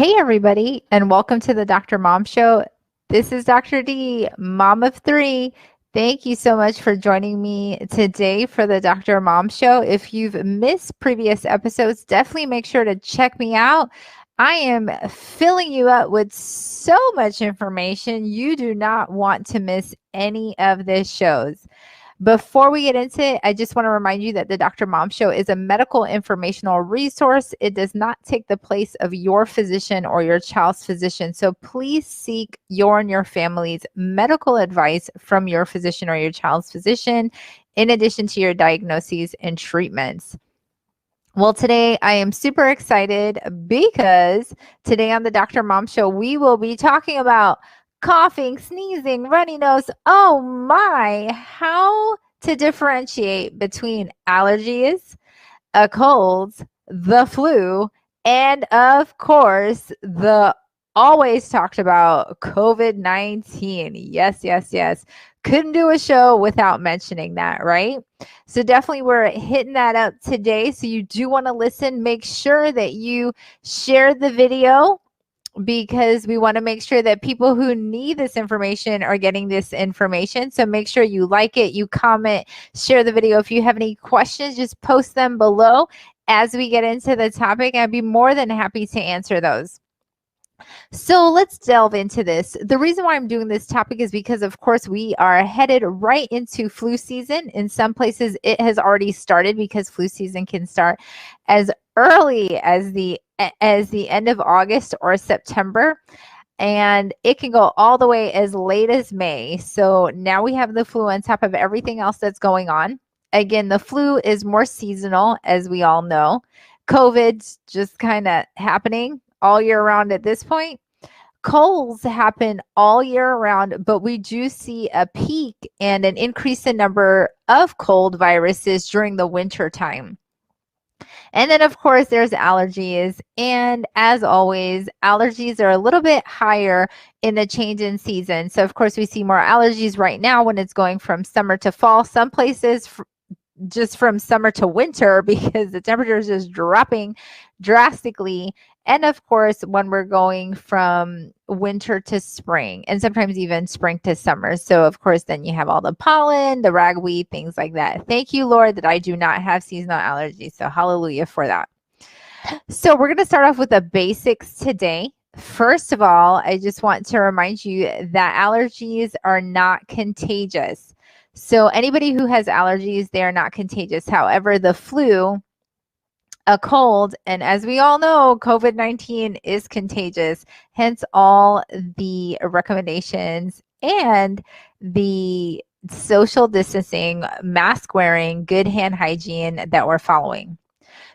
Hey, everybody, and welcome to the Dr. Mom Show. This is Dr. D, mom of three. Thank you so much for joining me today for the Dr. Mom Show. If you've missed previous episodes, definitely make sure to check me out. I am filling you up with so much information. You do not want to miss any of the shows. Before we get into it, I just want to remind you that the Dr. Mom Show is a medical informational resource. It does not take the place of your physician or your child's physician. So please seek your and your family's medical advice from your physician or your child's physician, in addition to your diagnoses and treatments. Well, today I am super excited because today on the Dr. Mom Show, we will be talking about coughing, sneezing, runny nose. Oh my, how to differentiate between allergies, a cold, the flu, and of course, the always talked about COVID-19. Yes, yes, yes. Couldn't do a show without mentioning that, right? So definitely we're hitting that up today. So you do want to listen. Make sure that you share the video because we want to make sure that people who need this information are getting this information. So make sure you like it, you comment, share the video. If you have any questions, just post them below as we get into the topic. I'd be more than happy to answer those. So let's delve into this. The reason why I'm doing this topic is because, of course, we are headed right into flu season. In some places, it has already started because flu season can start as early as the end of August or September, and it can go all the way as late as May. So now we have the flu on top of everything else that's going on. Again, the flu is more seasonal, as we all know. COVID's just kind of happening all year round at this point. Colds happen all year round, but we do see a peak and an increase in number of cold viruses during the winter time. And then, of course, there's allergies. And as always, allergies are a little bit higher in the change in season. So, of course, we see more allergies right now when it's going from summer to fall. Some places just from summer to winter because the temperature is just dropping drastically. And of course, when we're going from winter to spring and sometimes even spring to summer. So of course, then you have all the pollen, the ragweed, things like that. Thank you, Lord, that I do not have seasonal allergies. So hallelujah for that. So we're going to start off with the basics today. First of all, I just want to remind you that allergies are not contagious. So anybody who has allergies, they are not contagious. However, the flu, a cold, and as we all know, COVID-19 is contagious, hence all the recommendations and the social distancing, mask wearing, good hand hygiene that we're following.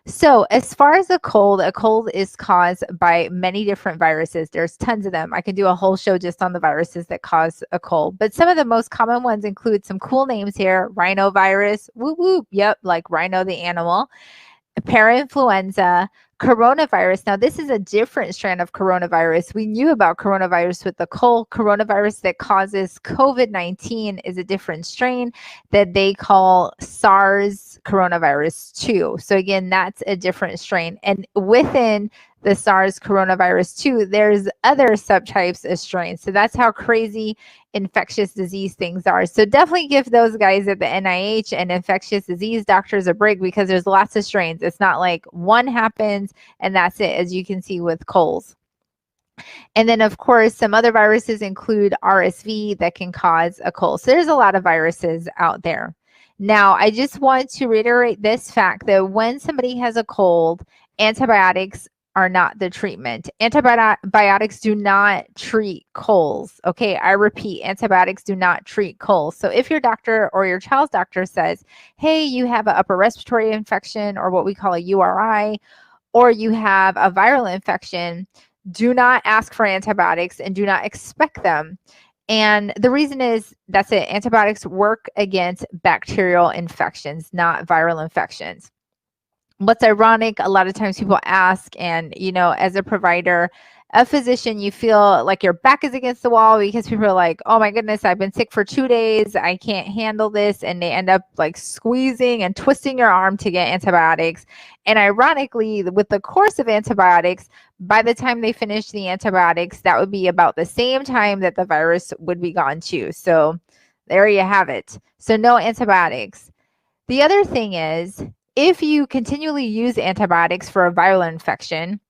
So as far as a cold is caused by many different viruses. There's tons of them. I can do a whole show just on the viruses that cause a cold. But some of the most common ones include some cool names here. Rhinovirus, whoop, whoop, yep, like rhino the animal. Parainfluenza, coronavirus. Now, this is a different strand of coronavirus. We knew about coronavirus with the cold. Coronavirus that causes COVID-19 is a different strain that they call SARS coronavirus 2. So again, that's a different strain. And within the SARS coronavirus 2, there's other subtypes of strains. So that's how crazy infectious disease things are. So definitely give those guys at the NIH and infectious disease doctors a break because there's lots of strains. It's not like one happens and that's it, as you can see with colds. And then, of course, some other viruses include RSV that can cause a cold. So there's a lot of viruses out there. Now, I just want to reiterate this fact that when somebody has a cold, antibiotics are not the treatment. Antibiotics do not treat colds. Okay, I repeat, antibiotics do not treat colds. So if your doctor or your child's doctor says, hey, you have an upper respiratory infection or what we call a URI, or you have a viral infection, do not ask for antibiotics and do not expect them. And the reason is that's it. Antibiotics work against bacterial infections, not viral infections. What's ironic, a lot of times people ask, and, you know, as a provider, a physician, you feel like your back is against the wall because people are like, oh my goodness, I've been sick for 2 days. I can't handle this. And they end up like squeezing and twisting your arm to get antibiotics. And ironically, with the course of antibiotics, by the time they finish the antibiotics, that would be about the same time that the virus would be gone too. So there you have it. So no antibiotics. The other thing is, if you continually use antibiotics for a viral infection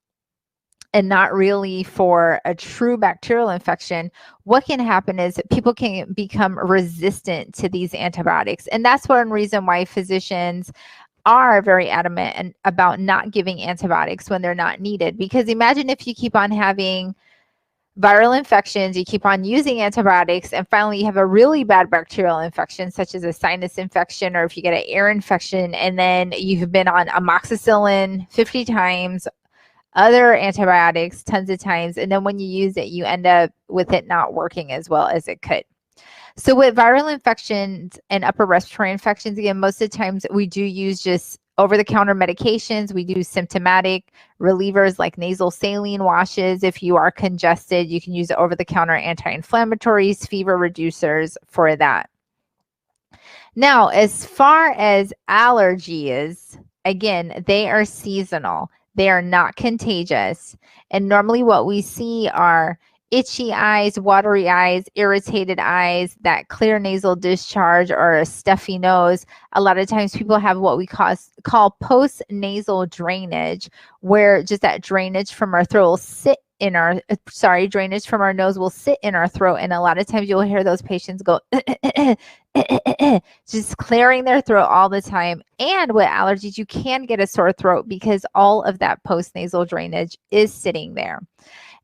and not really for a true bacterial infection, what can happen is people can become resistant to these antibiotics. And that's one reason why physicians are very adamant about not giving antibiotics when they're not needed. Because imagine if you keep on having viral infections, you keep on using antibiotics, and finally you have a really bad bacterial infection, such as a sinus infection, or if you get an ear infection, and then you've been on amoxicillin 50 times, other antibiotics tons of times, and then when you use it, you end up with it not working as well as it could. So with viral infections and upper respiratory infections, again, most of the times we do use just over-the-counter medications. We do symptomatic relievers like nasal saline washes. If you are congested, you can use over-the-counter anti-inflammatories, fever reducers for that. Now, as far as allergies, again, they are seasonal. They are not contagious. And normally what we see are itchy eyes, watery eyes, irritated eyes, that clear nasal discharge, or a stuffy nose. A lot of times people have what we call post-nasal drainage, where just that drainage from our throat will sit in our, drainage from our nose will sit in our throat. And a lot of times you'll hear those patients go, just clearing their throat all the time. And with allergies, you can get a sore throat because all of that post-nasal drainage is sitting there.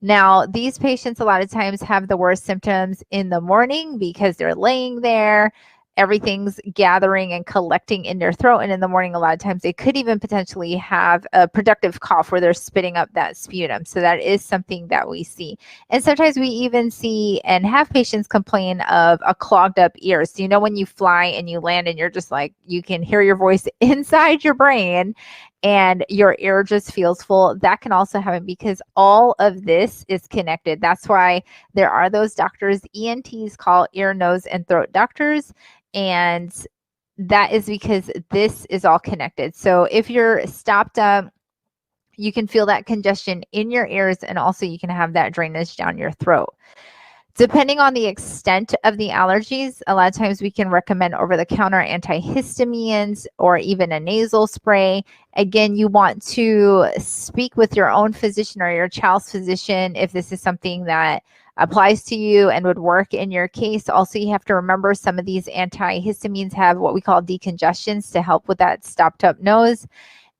Now, these patients a lot of times have the worst symptoms in the morning because they're laying there, everything's gathering and collecting in their throat. And in the morning, a lot of times they could even potentially have a productive cough where they're spitting up that sputum. So that is something that we see. And sometimes we even see and have patients complain of a clogged up ear. So, you know, when you fly and you land and you're just like, you can hear your voice inside your brain and your ear just feels full, that can also happen because all of this is connected. That's why there are those doctors, ENTs, called ear, nose, and throat doctors. And that is because this is all connected. So if you're stopped up, you can feel that congestion in your ears, and also you can have that drainage down your throat. Depending on the extent of the allergies, a lot of times we can recommend over-the-counter antihistamines or even a nasal spray. Again, you want to speak with your own physician or your child's physician if this is something that applies to you and would work in your case. Also, you have to remember some of these antihistamines have what we call decongestants to help with that stopped up nose.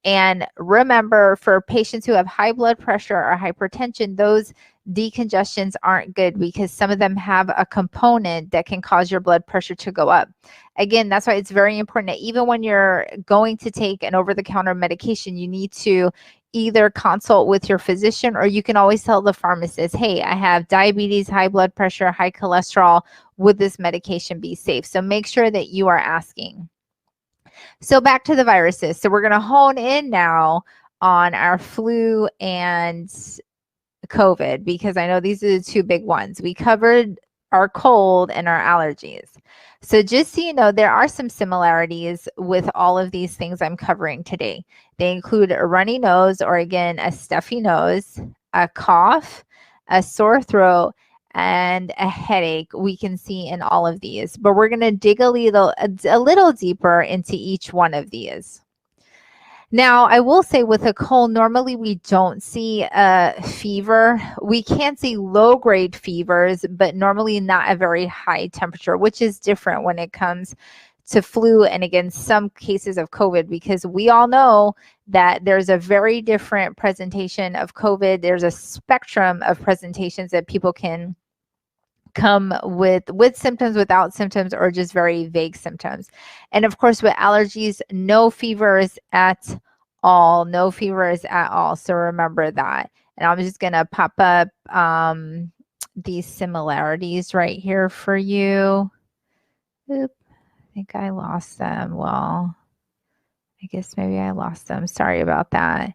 And remember, for patients who have high blood pressure or hypertension, those decongestions aren't good because some of them have a component that can cause your blood pressure to go up. Again, that's why it's very important that even when you're going to take an over-the-counter medication, you need to either consult with your physician, or you can always tell the pharmacist, hey, I have diabetes, high blood pressure, high cholesterol. Would this medication be safe? So make sure that you are asking. So back to the viruses. So we're going to hone in now on our flu and COVID, because I know these are the two big ones. We covered our cold and our allergies. So just so you know, there are some similarities with all of these things I'm covering today. They include a runny nose, or again, a stuffy nose, a cough, a sore throat, and a headache we can see in all of these. But we're going to dig a little deeper into each one of these. Now, I will say with a cold, normally we don't see a fever. We can see low-grade fevers, but normally not a very high temperature, which is different when it comes to flu and, again, some cases of COVID, because we all know that there's a very different presentation of COVID. There's a spectrum of presentations that people can come with symptoms, without symptoms, or just very vague symptoms. And of course, with allergies, no fevers at all. No fevers at all. So remember that. And I'm just going to pop up these similarities right here for you. Oop, I think I lost them. Well, I guess maybe I lost them. Sorry about that.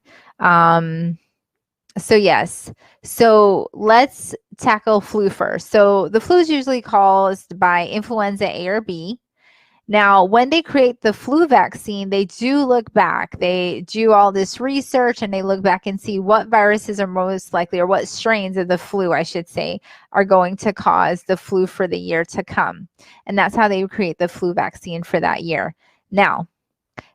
So yes. So let's tackle flu first. So the flu is usually caused by influenza A or B. Now, when they create the flu vaccine, they do look back. They do all this research and they look back and see what viruses are most likely, or what strains of the flu, I should say, are going to cause the flu for the year to come. And that's how they create the flu vaccine for that year. Now,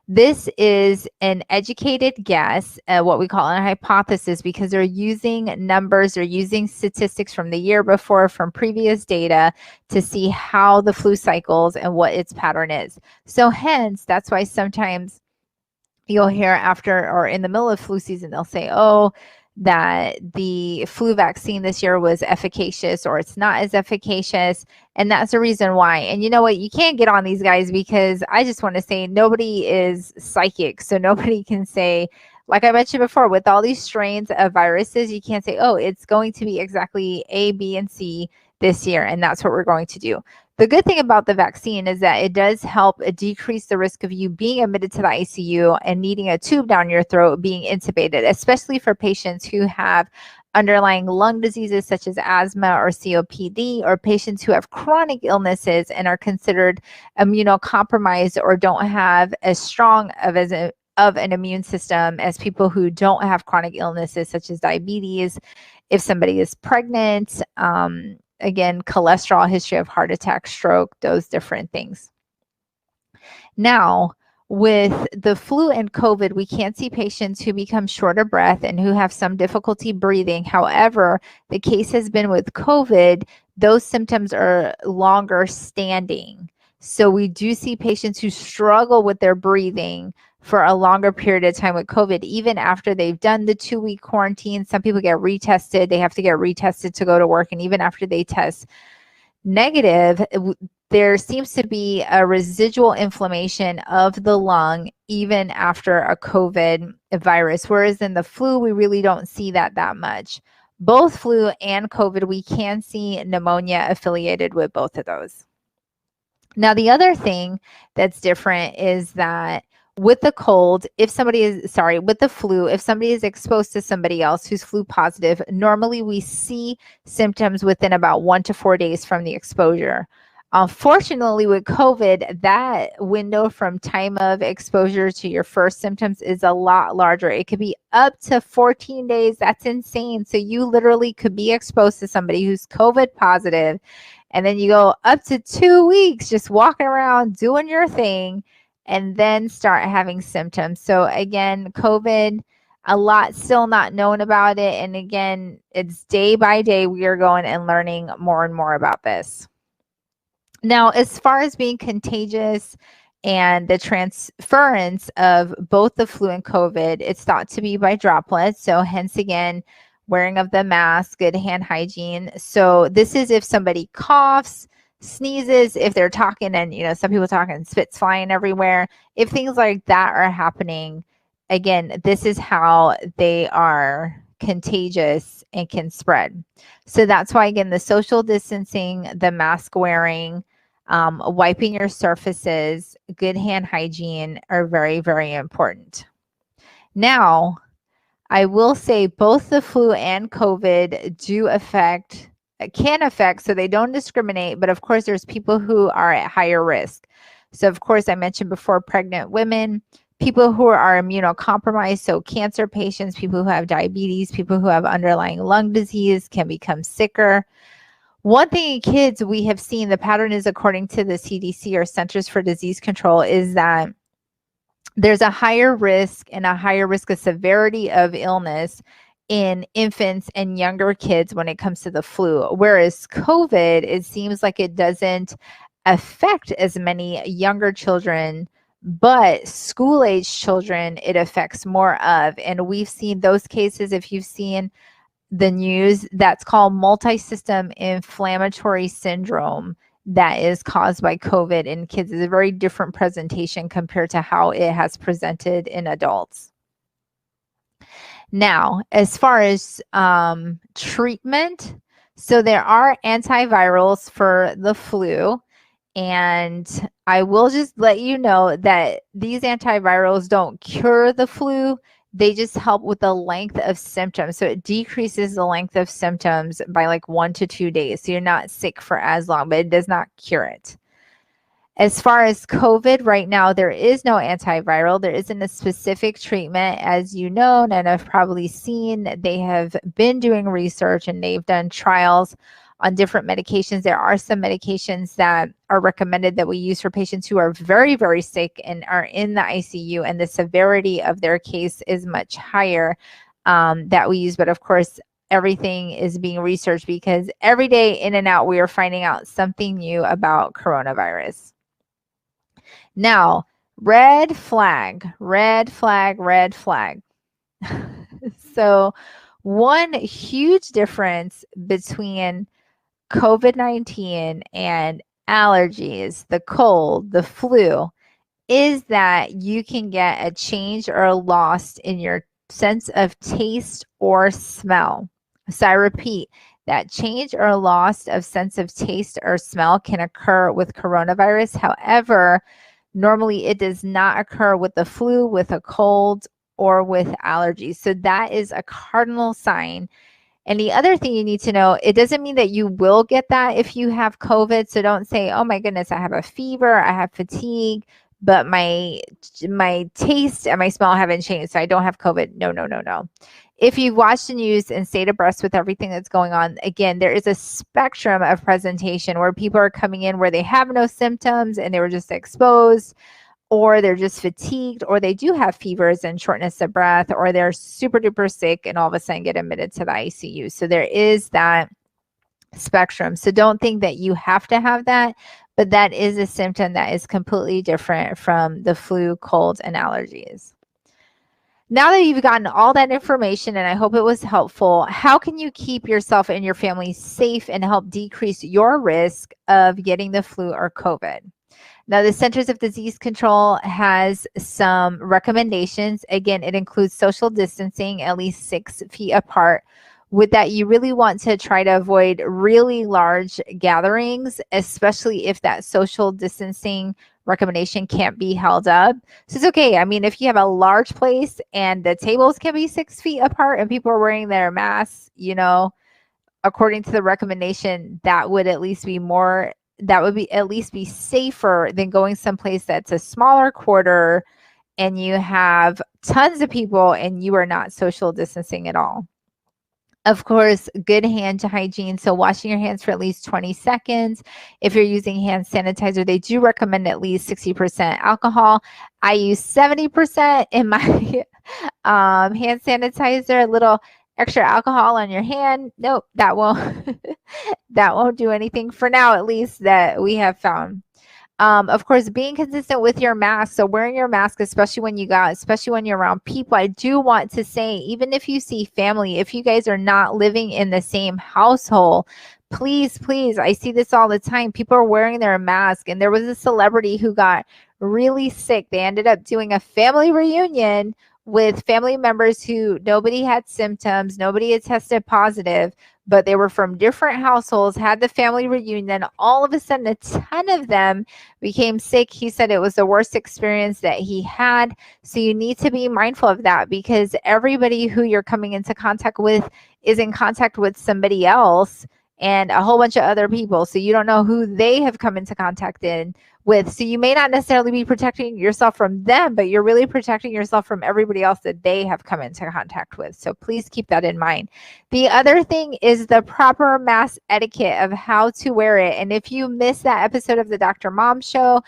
this is an educated guess, what we call a hypothesis, because they're using numbers, they're using statistics from the year before, from previous data to see how the flu cycles and what its pattern is. So hence, that's why sometimes you'll hear after or in the middle of flu season, they'll say, oh, that the flu vaccine this year was efficacious or it's not as efficacious. And that's the reason why. And you know what? You can't get on these guys, because I just want to say nobody is psychic. So nobody can say, like I mentioned before, with all these strains of viruses, you can't say, oh, it's going to be exactly A, B, and C this year. And that's what we're going to do. The good thing about the vaccine is that it does help decrease the risk of you being admitted to the ICU and needing a tube down your throat, being intubated, especially for patients who have underlying lung diseases such as asthma or COPD, or patients who have chronic illnesses and are considered immunocompromised or don't have as strong of an immune system as people who don't have chronic illnesses such as diabetes, if somebody is pregnant, again, cholesterol, history of heart attack, stroke, those different things. Now, with the flu and COVID, we can see patients who become short of breath and who have some difficulty breathing. However, the case has been with COVID, those symptoms are longer standing. So we do see patients who struggle with their breathing for a longer period of time with COVID, even after they've done the 2-week quarantine. Some people get retested. They have to get retested to go to work. And even after they test negative, there seems to be a residual inflammation of the lung even after a COVID virus, whereas in the flu, we really don't see that much. Both flu and COVID, we can see pneumonia affiliated with both of those. Now, the other thing that's different is that with the cold, with the flu, if somebody is exposed to somebody else who's flu positive, normally we see symptoms within about 1 to 4 days from the exposure. Unfortunately, with COVID, that window from time of exposure to your first symptoms is a lot larger. It could be up to 14 days. That's insane. So you literally could be exposed to somebody who's COVID positive, and then you go up to 2 weeks just walking around doing your thing, and then start having symptoms. So again, COVID, a lot still not known about it. And again, it's day by day we are going and learning more and more about this. Now, as far as being contagious and the transference of both the flu and COVID, it's thought to be by droplets. So hence again, wearing of the mask, good hand hygiene. So this is if somebody coughs, sneezes, if they're talking and, some people talking spit's flying everywhere. If things like that are happening, again, this is how they are contagious and can spread. So that's why, again, the social distancing, the mask wearing, wiping your surfaces, good hand hygiene are very, very important. Now, I will say both the flu and COVID can affect, so they don't discriminate, but of course there's people who are at higher risk. So of course, I mentioned before, pregnant women, people who are immunocompromised, so cancer patients, people who have diabetes, people who have underlying lung disease can become sicker. One thing in kids we have seen, the pattern is according to the CDC, or Centers for Disease Control, is that there's a higher risk and a higher risk of severity of illness in infants and younger kids when it comes to the flu. Whereas COVID, it seems like it doesn't affect as many younger children, but school-age children it affects more of. And we've seen those cases, if you've seen the news, that's called multi-system inflammatory syndrome that is caused by COVID in kids. Is a very different presentation compared to how it has presented in adults. Now, as far as treatment, so there are antivirals for the flu, and I will just let you know that these antivirals don't cure the flu. they just help with the length of symptoms. So it decreases the length of symptoms by like 1 to 2 days. So you're not sick for as long, but it does not cure it. As far as COVID, right now, there is no antiviral. There isn't a specific treatment, as you know, and I've probably seen. They have been doing research and they've done trials on different medications. There are some medications that are recommended that we use for patients who are very, very sick and are in the ICU, and the severity of their case is much higher that we use. But of course, everything is being researched because every day in and out, we are finding out something new about coronavirus. Now, red flag, red flag, red flag. So, one huge difference between COVID-19 and allergies, the cold, the flu, is that you can get a change or a loss in your sense of taste or smell. So I repeat, that change or loss of sense of taste or smell can occur with coronavirus. However, normally it does not occur with the flu, with a cold, or with allergies. So that is a cardinal sign. And the other thing you need to know, it doesn't mean that you will get that if you have COVID. So don't say, oh my goodness, I have a fever, I have fatigue, but my taste and my smell haven't changed, so I don't have COVID. No, no, no, no. If you've watched the news and stayed abreast with everything that's going on, again, there is a spectrum of presentation where people are coming in where they have no symptoms and they were just exposed, or they're just fatigued, or they do have fevers and shortness of breath, or they're super duper sick and all of a sudden get admitted to the ICU. So there is that spectrum. So don't think that you have to have that, but that is a symptom that is completely different from the flu, cold, and allergies. Now that you've gotten all that information, and I hope it was helpful, how can you keep yourself and your family safe and help decrease your risk of getting the flu or COVID? Now, the Centers of Disease Control has some recommendations. Again, it includes social distancing, at least 6 feet apart. With that, you really want to try to avoid really large gatherings, especially if that social distancing recommendation can't be held up. So it's okay. I mean, if you have a large place and the tables can be 6 feet apart and people are wearing their masks, according to the recommendation, that would at least be safer than going someplace that's a smaller quarter and you have tons of people and you are not social distancing at all. Of course, good hand hygiene. So washing your hands for at least 20 seconds. If you're using hand sanitizer, they do recommend at least 60% alcohol. I use 70% in my hand sanitizer. A little extra alcohol on your hand. Nope, that won't that won't do anything for now, at least that we have found. Of course, being consistent with your mask. So wearing your mask, especially when you're around people. I do want to say, even if you see family, if you guys are not living in the same household, please, please, I see this all the time. People are wearing their mask, and there was a celebrity who got really sick. They ended up doing a family reunion with family members who nobody had symptoms, nobody had tested positive, but they were from different households, had the family reunion. All of a sudden, a ton of them became sick. He said it was the worst experience that he had. So you need to be mindful of that, because everybody who you're coming into contact with is in contact with somebody else and a whole bunch of other people. So you don't know who they have come into contact with. So you may not necessarily be protecting yourself from them, but you're really protecting yourself from everybody else that they have come into contact with. So please keep that in mind. The other thing is the proper mask etiquette of how to wear it. And if you missed that episode of the Dr. Mom Show,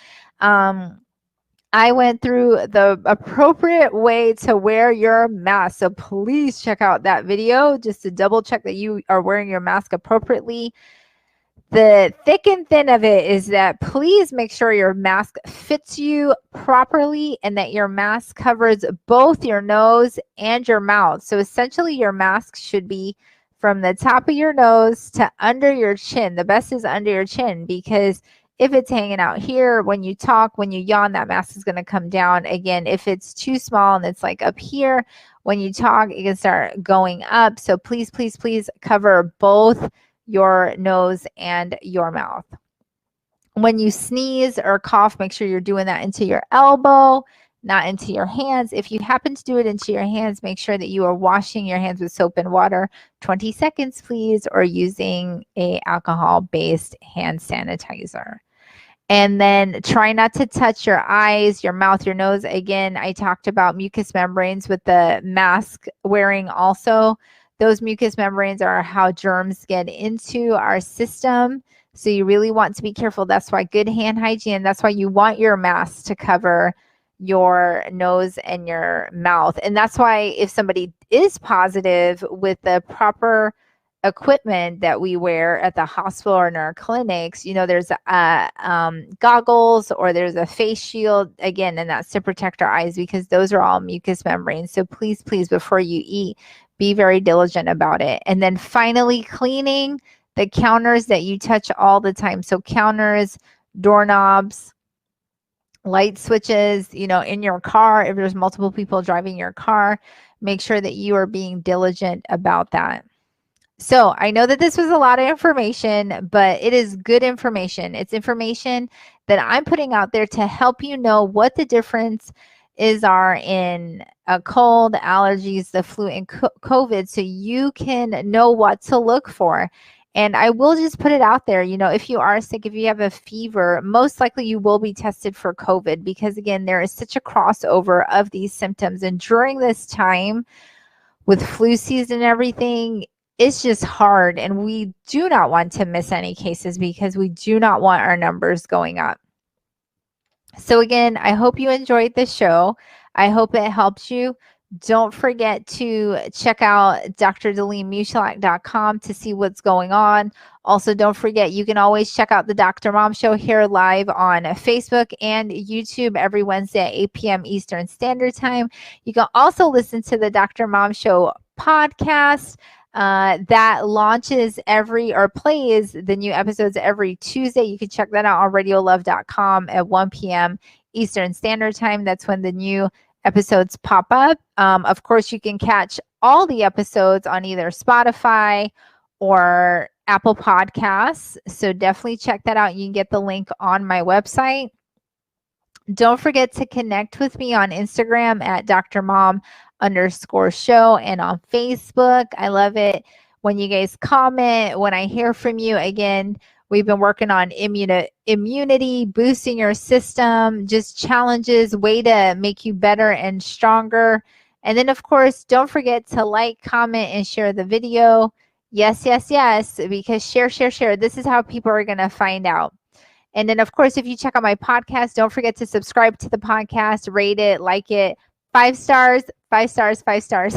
I went through the appropriate way to wear your mask. So please check out that video just to double check that you are wearing your mask appropriately. The thick and thin of it is that please make sure your mask fits you properly and that your mask covers both your nose and your mouth. So essentially your mask should be from the top of your nose to under your chin. The best is under your chin, because if it's hanging out here, when you talk, when you yawn, that mask is going to come down. Again, if it's too small and it's like up here, when you talk, it can start going up. So please, please, please cover both your nose and your mouth. When you sneeze or cough, make sure you're doing that into your elbow, not into your hands. If you happen to do it into your hands, make sure that you are washing your hands with soap and water, 20 seconds, please, or using a alcohol-based hand sanitizer. And then try not to touch your eyes, your mouth, your nose. Again, I talked about mucous membranes with the mask wearing also. Those mucous membranes are how germs get into our system. So you really want to be careful. That's why good hand hygiene, that's why you want your mask to cover your nose and your mouth. And that's why if somebody is positive, with the proper equipment that we wear at the hospital or in our clinics, there's goggles, or there's a face shield, again, and that's to protect our eyes, because those are all mucous membranes. So please, please, before you eat, be very diligent about it. And then finally, cleaning the counters that you touch all the time. So counters, doorknobs, light switches, in your car, if there's multiple people driving your car, make sure that you are being diligent about that. So I know that this was a lot of information, but it is good information. It's information that I'm putting out there to help you know what the difference are in a cold, allergies, the flu, and COVID, so you can know what to look for. And I will just put it out there, if you are sick, if you have a fever, most likely you will be tested for COVID, because again, there is such a crossover of these symptoms. And during this time with flu season and everything, it's just hard. And we do not want to miss any cases, because we do not want our numbers going up. So again, I hope you enjoyed this show. I hope it helped you. Don't forget to check out drdalenemuchalak.com to see what's going on. Also, don't forget, you can always check out the Dr. Mom Show here live on Facebook and YouTube every Wednesday at 8 p.m. Eastern Standard Time. You can also listen to the Dr. Mom Show podcast that launches plays the new episodes every Tuesday. You can check that out on radiolove.com at 1 p.m. Eastern Standard Time. That's when the new episodes pop up. Of course, you can catch all the episodes on either Spotify or Apple Podcasts. So definitely check that out. You can get the link on my website. Don't forget to connect with me on Instagram at drmom_show and on Facebook. I love it when you guys comment, when I hear from you. Again, we've been working on immunity, boosting your system, just challenges, way to make you better and stronger. And then, of course, don't forget to like, comment, and share the video. Yes, yes, yes, because share. This is how people are going to find out. And then, of course, if you check out my podcast, don't forget to subscribe to the podcast, rate it, like it. 5 stars, 5 stars, 5 stars.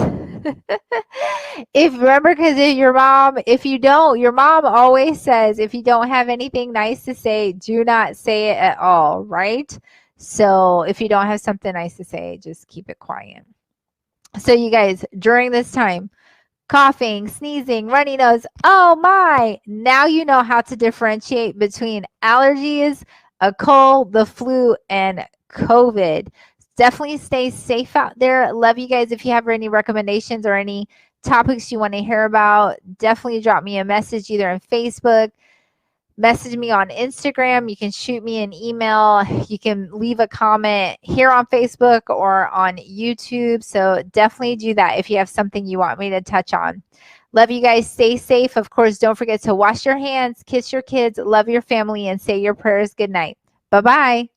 Remember, because if you don't, your mom always says, if you don't have anything nice to say, do not say it at all, right? So if you don't have something nice to say, just keep it quiet. So you guys, during this time, coughing, sneezing, runny nose, oh my, now you know how to differentiate between allergies, a cold, the flu, and COVID. Definitely stay safe out there. Love you guys. If you have any recommendations or any topics you want to hear about, definitely drop me a message either on Facebook, message me on Instagram. You can shoot me an email. You can leave a comment here on Facebook or on YouTube. So definitely do that if you have something you want me to touch on. Love you guys. Stay safe. Of course, don't forget to wash your hands, kiss your kids, love your family, and say your prayers. Good night. Bye-bye.